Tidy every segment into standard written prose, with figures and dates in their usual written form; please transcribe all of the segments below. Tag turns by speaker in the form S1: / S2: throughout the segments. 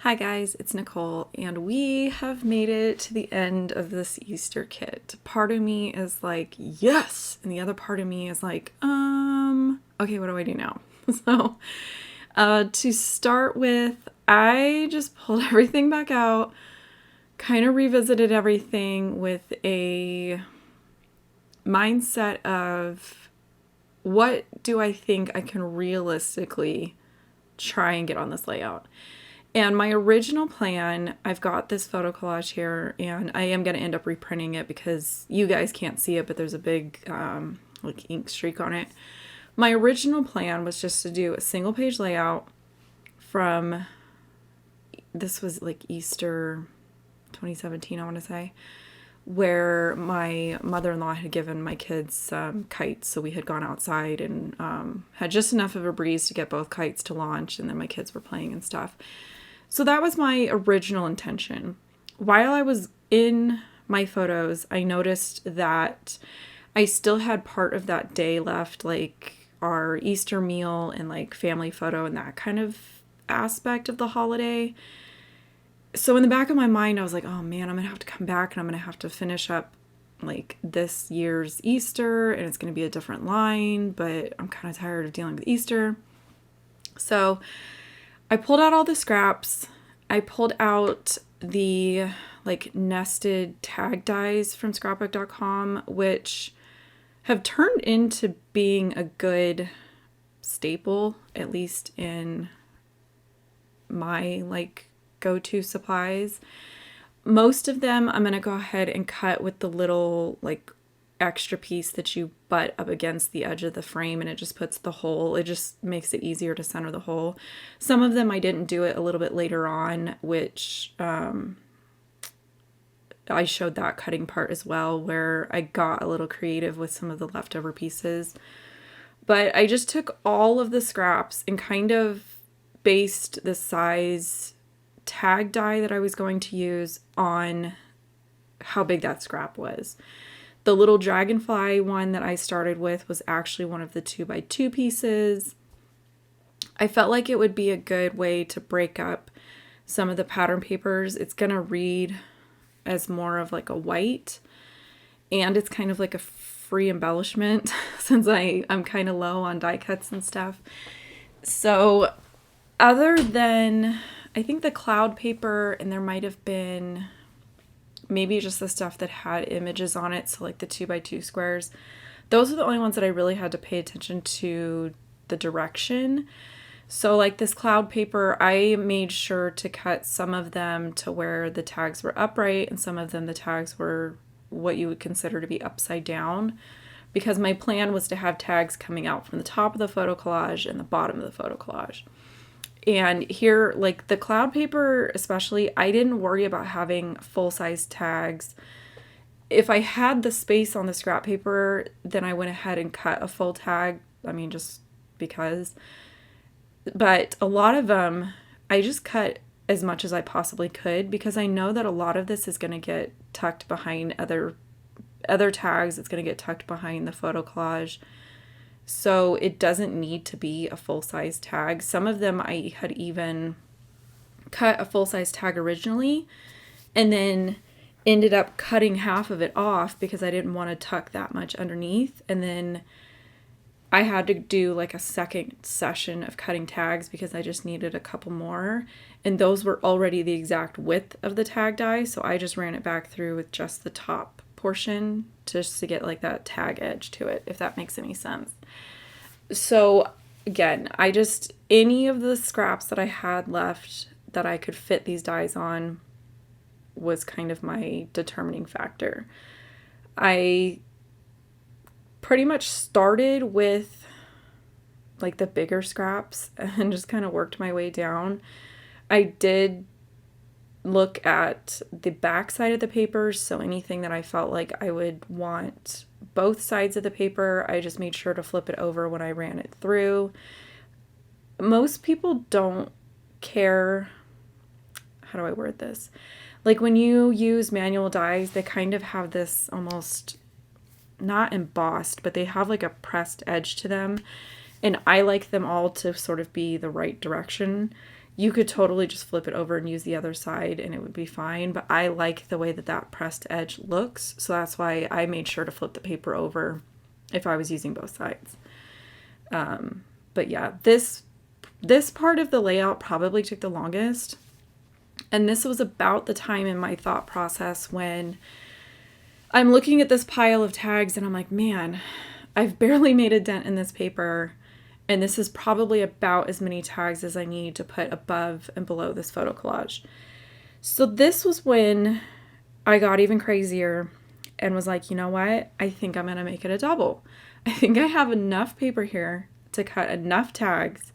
S1: Hi guys, it's Nicole, and we have made it to the end of this Easter kit. Part of me is like, yes, and the other part of me is like, okay, what do I do now? To start with, I just pulled everything back out, kind of revisited everything with a mindset of what do I think I can realistically try and get on this layout. And my original plan, I've got this photo collage here, and I am going to end up reprinting it because you guys can't see it, but there's a big like ink streak on it. My original plan was just to do a single page layout from, this was like Easter 2017, I want to say, where my mother-in-law had given my kids some kites. So we had gone outside and had just enough of a breeze to get both kites to launch, and then my kids were playing and stuff. So that was my original intention. While I was in my photos, I noticed that I still had part of that day left, like our Easter meal and like family photo and that kind of aspect of the holiday. So in the back of my mind, I was like, oh man, I'm going to have to come back and I'm going to have to finish up like this year's Easter, and it's going to be a different line, but I'm kind of tired of dealing with Easter. So I pulled out all the scraps. I pulled out the like nested tag dies from scrapbook.com, which have turned into being a good staple, at least in my like go-to supplies. Most of them I'm going to go ahead and cut with the little like extra piece that you butt up against the edge of the frame, and it just puts the hole, it just makes it easier to center the hole. Some of them I didn't do it a little bit later on, which I showed that cutting part as well, where I got a little creative with some of the leftover pieces. But I just took all of the scraps and kind of based the size tag die that I was going to use on how big that scrap was. The little dragonfly one that I started with was actually one of the 2x2 pieces. I felt like it would be a good way to break up some of the pattern papers. It's going to read as more of like a white, and it's kind of like a free embellishment since I'm kind of low on die cuts and stuff. So other than, I think the cloud paper, and there might have been maybe just the stuff that had images on it, so like the 2x2 squares. Those are the only ones that I really had to pay attention to the direction. So like this cloud paper, I made sure to cut some of them to where the tags were upright, and some of them the tags were what you would consider to be upside down, because my plan was to have tags coming out from the top of the photo collage and the bottom of the photo collage. And here, like the cloud paper especially, I didn't worry about having full-size tags. If I had the space on the scrap paper, then I went ahead and cut a full tag. I mean, just because. But a lot of them, I just cut as much as I possibly could, because I know that a lot of this is going to get tucked behind other tags. It's going to get tucked behind the photo collage. So it doesn't need to be a full-size tag. Some of them I had even cut a full-size tag originally and then ended up cutting half of it off because I didn't want to tuck that much underneath. And then I had to do like a second session of cutting tags because I just needed a couple more. And those were already the exact width of the tag die. So I just ran it back through with just the top portion just to get like that tag edge to it, if that makes any sense. So again, any of the scraps that I had left that I could fit these dies on was kind of my determining factor. I pretty much started with like the bigger scraps and just kind of worked my way down. I did look at the back side of the papers, so anything that I felt like I would want both sides of the paper, I just made sure to flip it over when I ran it through. Most people don't care, how do I word this? Like when you use manual dies, they kind of have this almost not embossed, but they have like a pressed edge to them. And I like them all to sort of be the right direction. You could totally just flip it over and use the other side and it would be fine. But I like the way that that pressed edge looks. So that's why I made sure to flip the paper over if I was using both sides. But yeah, this part of the layout probably took the longest. And this was about the time in my thought process when I'm looking at this pile of tags and I'm like, man, I've barely made a dent in this paper. And this is probably about as many tags as I need to put above and below this photo collage. So this was when I got even crazier and was like, you know what? I think I'm going to make it a double. I think I have enough paper here to cut enough tags,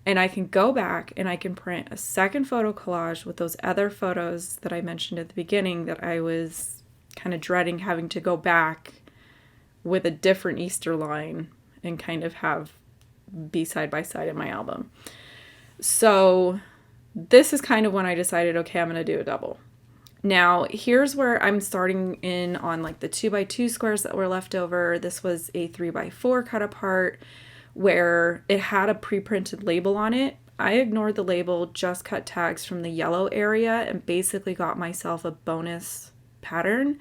S1: and I can go back and I can print a second photo collage with those other photos that I mentioned at the beginning that I was kind of dreading having to go back with a different Easter line and kind of have be side by side in my album. So this is kind of when I decided, okay, I'm going to do a double. Now, here's where I'm starting in on like the 2x2 squares that were left over. This was a 3x4 cut apart where it had a pre-printed label on it. I ignored the label, just cut tags from the yellow area and basically got myself a bonus pattern.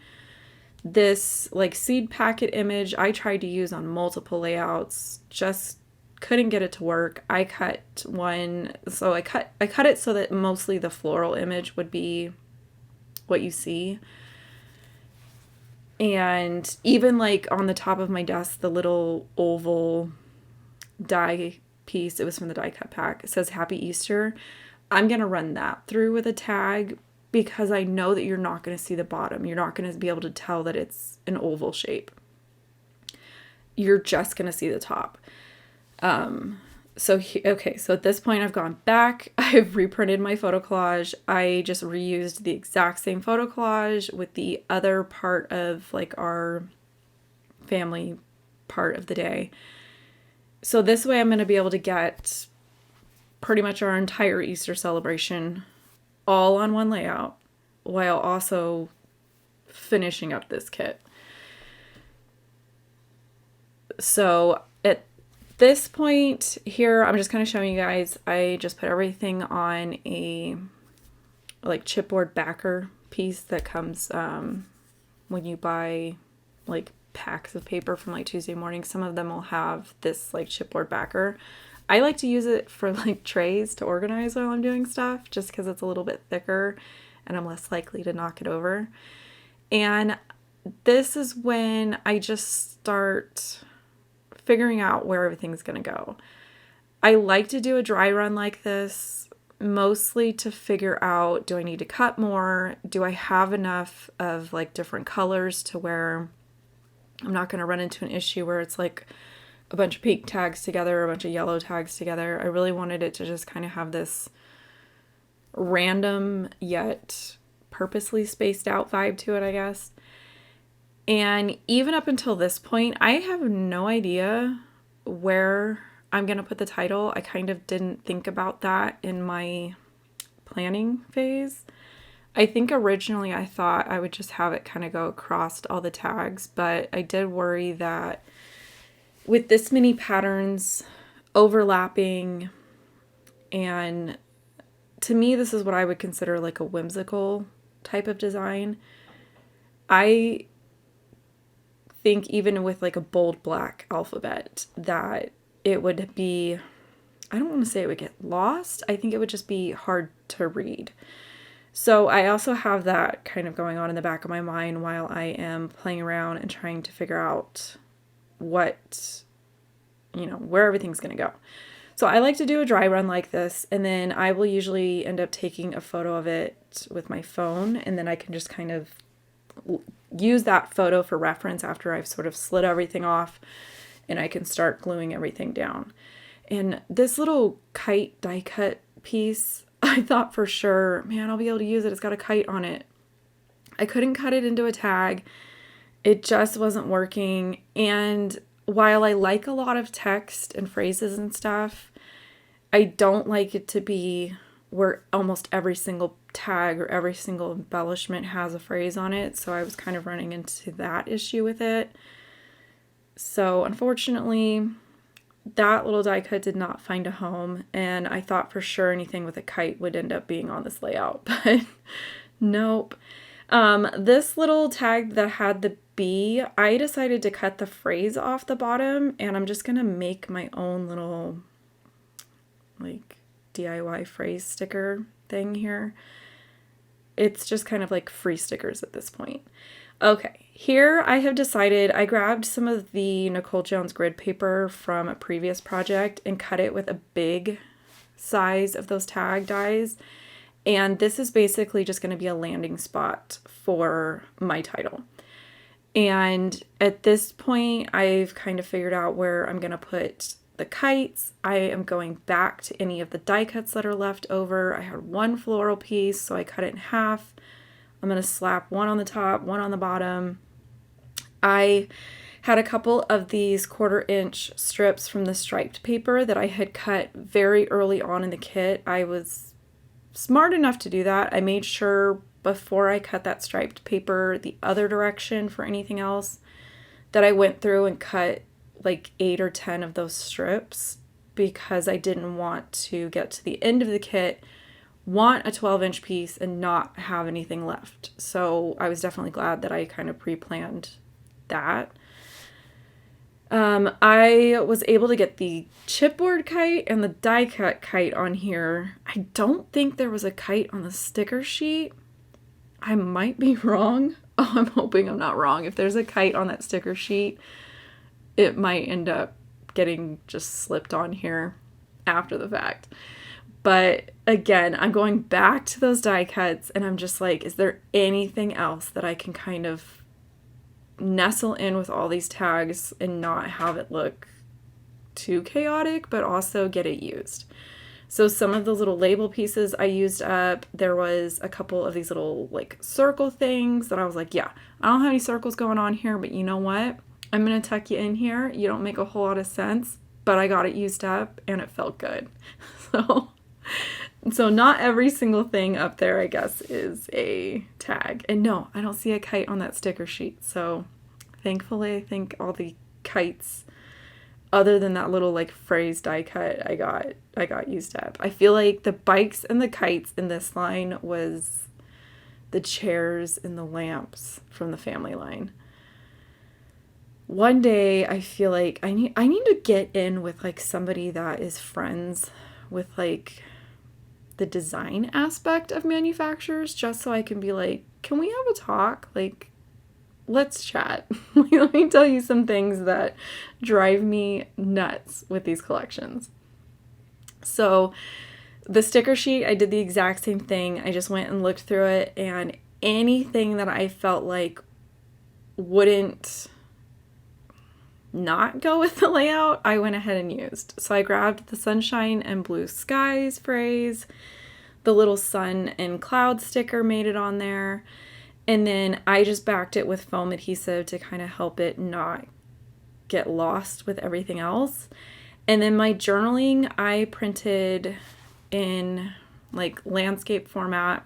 S1: This like seed packet image I tried to use on multiple layouts, just couldn't get it to work. I cut one, so I cut it so that mostly the floral image would be what you see. And even like on the top of my desk, the little oval die piece, it was from the die cut pack, it says Happy Easter. I'm going to run that through with a tag because I know that you're not going to see the bottom. You're not going to be able to tell that it's an oval shape. You're just going to see the top. So at this point I've gone back, I've reprinted my photo collage. I just reused the exact same photo collage with the other part of like our family part of the day. So this way I'm going to be able to get pretty much our entire Easter celebration all on one layout while also finishing up this kit. So at this point here, I'm just kind of showing you guys, I just put everything on a like chipboard backer piece that comes when you buy like packs of paper from like Tuesday Morning. Some of them will have this like chipboard backer. I like to use it for like trays to organize while I'm doing stuff just because it's a little bit thicker and I'm less likely to knock it over. And this is when I just start figuring out where everything's going to go. I like to do a dry run like this, mostly to figure out, do I need to cut more? Do I have enough of like different colors to where I'm not going to run into an issue where it's like a bunch of pink tags together, a bunch of yellow tags together. I really wanted it to just kind of have this random yet purposely spaced out vibe to it, I guess. And even up until this point, I have no idea where I'm going to put the title. I kind of didn't think about that in my planning phase. I think originally I thought I would just have it kind of go across all the tags, but I did worry that with this many patterns overlapping, and to me, this is what I would consider like a whimsical type of design. I think even with like a bold black alphabet that it would be, I don't want to say it would get lost. I think it would just be hard to read. So I also have that kind of going on in the back of my mind while I am playing around and trying to figure out what, where everything's going to go. So I like to do a dry run like this, and then I will usually end up taking a photo of it with my phone, and then I can just kind of use that photo for reference after I've sort of slid everything off and I can start gluing everything down. And this little kite die cut piece, I thought for sure, man, I'll be able to use it. It's got a kite on it. I couldn't cut it into a tag. It just wasn't working. And while I like a lot of text and phrases and stuff, I don't like it to be where almost every single tag or every single embellishment has a phrase on it. So I was kind of running into that issue with it. So unfortunately, that little die cut did not find a home, and I thought for sure anything with a kite would end up being on this layout, but nope. This little tag that had the bee, I decided to cut the phrase off the bottom, and I'm just gonna make my own little like DIY phrase sticker thing here. It's just kind of like free stickers at this point. Okay, here I have decided, I grabbed some of the Nicole Jones grid paper from a previous project and cut it with a big size of those tag dies. And this is basically just going to be a landing spot for my title. And at this point, I've kind of figured out where I'm going to put the kites. I am going back to any of the die cuts that are left over. I had one floral piece, so I cut it in half. I'm going to slap one on the top, one on the bottom. I had a couple of these 1/4 inch strips from the striped paper that I had cut very early on in the kit. I was smart enough to do that. I made sure before I cut that striped paper the other direction for anything else that I went through and cut like 8 or 10 of those strips, because I didn't want to get to the end of the kit, want a 12-inch piece and not have anything left. So I was definitely glad that I kind of pre-planned that. I was able to get the chipboard kite and the die cut kite on here. I don't think there was a kite on the sticker sheet. I might be wrong. Oh, I'm hoping I'm not wrong. If there's a kite on that sticker sheet, it might end up getting just slipped on here after the fact. But again, I'm going back to those die cuts and I'm just like, is there anything else that I can kind of nestle in with all these tags and not have it look too chaotic, but also get it used? So some of those little label pieces I used up. There was a couple of these little like circle things that I was like, yeah, I don't have any circles going on here, but you know what? I'm going to tuck you in here. You don't make a whole lot of sense, but I got it used up and it felt good. So not every single thing up there, I guess, is a tag. And no, I don't see a kite on that sticker sheet. So thankfully, I think all the kites, other than that little like phrase die cut, I got used up. I feel like the bikes and the kites in this line was the chairs and the lamps from the family line. One day I feel like I need to get in with like somebody that is friends with like the design aspect of manufacturers, just so I can be like, can we have a talk? Like, let's chat. Let me tell you some things that drive me nuts with these collections. So the sticker sheet, I did the exact same thing. I just went and looked through it, and anything that I felt like wouldn't not go with the layout, I went ahead and used. So I grabbed the sunshine and blue skies phrase, the little sun and cloud sticker made it on there, and then I just backed it with foam adhesive to kind of help it not get lost with everything else. And then my journaling, I printed in like landscape format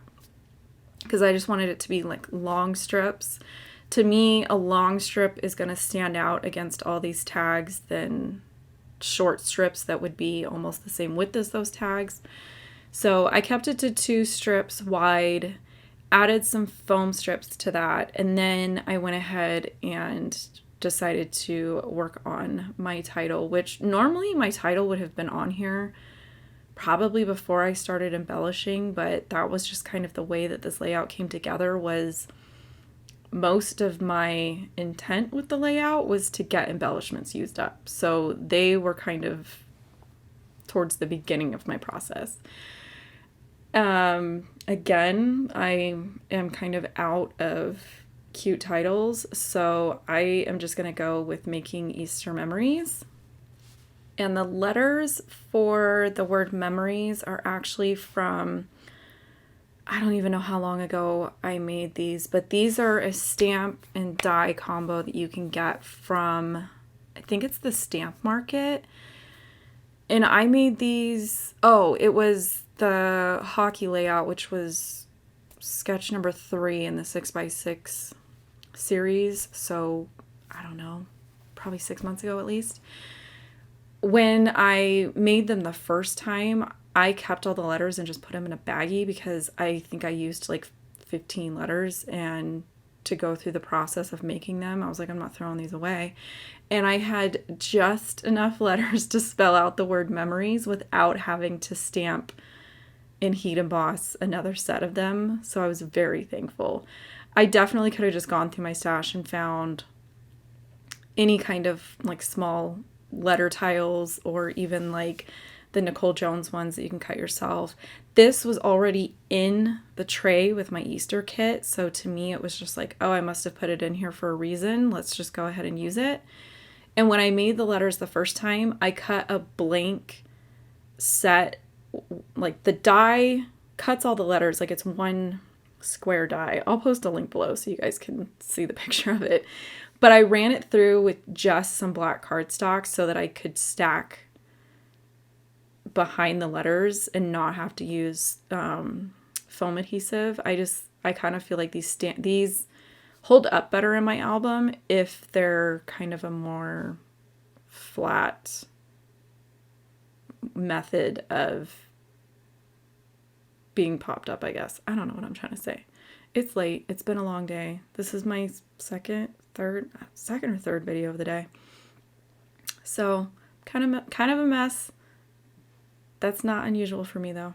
S1: because I just wanted it to be like long strips. To me, a long strip is going to stand out against all these tags than short strips that would be almost the same width as those tags. So I kept it to 2 strips wide, added some foam strips to that, and then I went ahead and decided to work on my title, which normally my title would have been on here probably before I started embellishing, but that was just kind of the way that this layout came together. Was most of my intent with the layout was to get embellishments used up. So they were kind of towards the beginning of my process. Again, I am kind of out of cute titles, so I am just going to go with making Easter memories. And the letters for the word memories are actually from, I don't even know how long ago I made these, but these are a stamp and die combo that you can get from, I think it's the Stamp Market. And I made these, it was the hockey layout, which was sketch number 3 in the 6x6 series. So I don't know, probably 6 months ago at least. when I made them the first time, I kept all the letters and just put them in a baggie because I think I used like 15 letters, and to go through the process of making them, I was like, I'm not throwing these away. And I had just enough letters to spell out the word memories without having to stamp and heat emboss another set of them. So I was very thankful. I definitely could have just gone through my stash and found any kind of like small letter tiles, or even like the Nicole Jones ones that you can cut yourself. This was already in the tray with my Easter kit. So to me, it was just like, oh, I must have put it in here for a reason. Let's just go ahead and use it. And when I made the letters the first time, I cut a blank set, like the die cuts all the letters, like it's one square die. I'll post a link below so you guys can see the picture of it. But I ran it through with just some black cardstock so that I could stack behind the letters and not have to use foam adhesive. I kind of feel like these hold up better in my album if they're kind of a more flat method of being popped up, I guess. I don't know what I'm trying to say. It's late. It's been a long day. This is my second or third video of the day. So kind of a mess. That's not unusual for me though.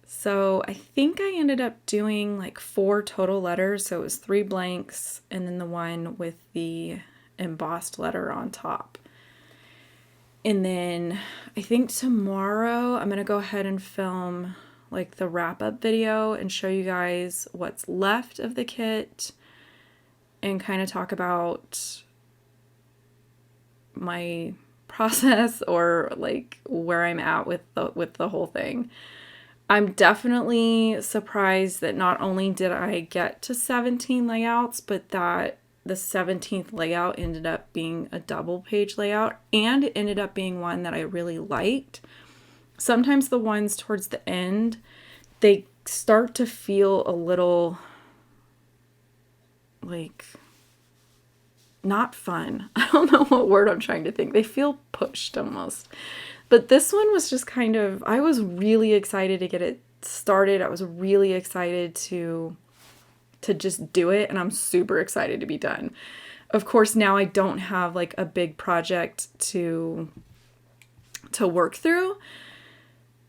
S1: So I think I ended up doing like 4 total letters. So it was 3 blanks and then the one with the embossed letter on top. And then I think tomorrow I'm going to go ahead and film like the wrap-up video and show you guys what's left of the kit and kind of talk about my process, or like where I'm at with the whole thing. I'm definitely surprised that not only did I get to 17 layouts, but that the 17th layout ended up being a double page layout, and it ended up being one that I really liked. Sometimes the ones towards the end, they start to feel a little like not fun. I don't know what word I'm trying to think. They feel pushed almost. But this one was just kind of, I was really excited to get it started. I was really excited to just do it, and I'm super excited to be done. Of course, now I don't have like a big project to work through.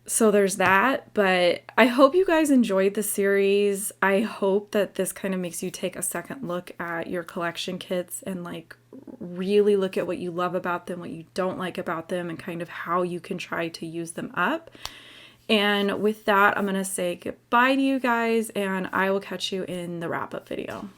S1: So there's that, but I hope you guys enjoyed the series. I hope that this kind of makes you take a second look at your collection kits and like really look at what you love about them, what you don't like about them, and kind of how you can try to use them up. And with that, I'm going to say goodbye to you guys, and I will catch you in the wrap-up video.